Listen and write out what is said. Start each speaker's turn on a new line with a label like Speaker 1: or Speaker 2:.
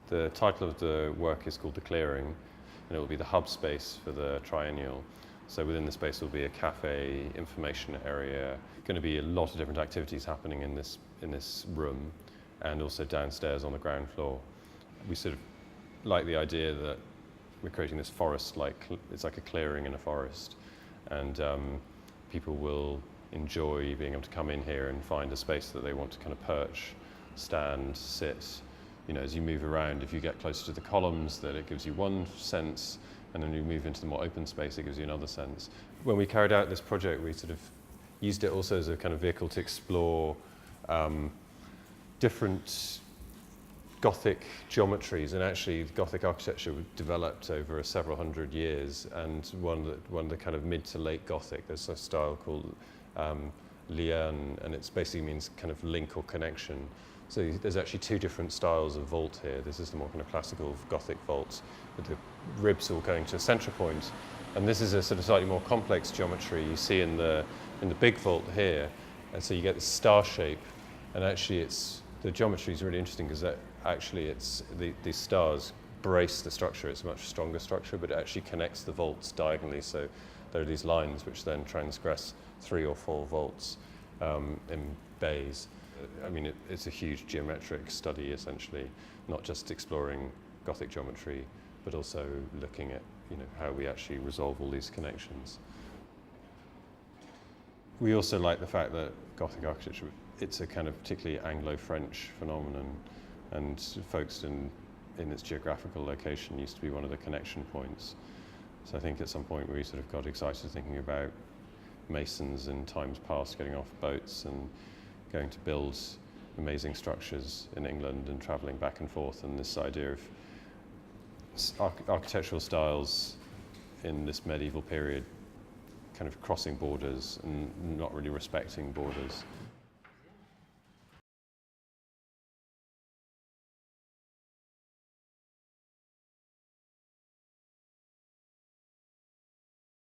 Speaker 1: The title of the work is called The Clearing, and it will be the hub space for the Triennial. So within the space will be a cafe, information area, going to be a lot of different activities happening in this room, and also downstairs on the ground floor. We sort of like the idea that we're creating this forest, it's like a clearing in a forest, and people will enjoy being able to come in here and find a space that they want to kind of perch, stand, sit. You know, as you move around, if you get closer to the columns, then it gives you one sense, and then you move into the more open space, it gives you another sense. When we carried out this project, we sort of used it also as a kind of vehicle to explore different Gothic geometries, and actually Gothic architecture developed over several hundred years, and one of the kind of mid to late Gothic, there's a style called lien, and it basically means kind of link or connection. So there's actually two different styles of vault here. This is the more kind of classical Gothic vault, with the ribs all going to a centre point. And this is a sort of slightly more complex geometry you see in the big vault here. And so you get this star shape, and actually the geometry is really interesting because these stars brace the structure. It's a much stronger structure, but it actually connects the vaults diagonally. So there are these lines which then transgress 3 or 4 vaults in bays. I mean, it's a huge geometric study, essentially, not just exploring Gothic geometry, but also looking at, how we actually resolve all these connections. We also like the fact that Gothic architecture, it's a kind of particularly Anglo-French phenomenon, and Folkestone, in its geographical location, used to be one of the connection points. So I think at some point we sort of got excited thinking about masons in times past getting off boats and going to build amazing structures in England and travelling back and forth, and this idea of architectural styles in this medieval period kind of crossing borders and not really respecting borders.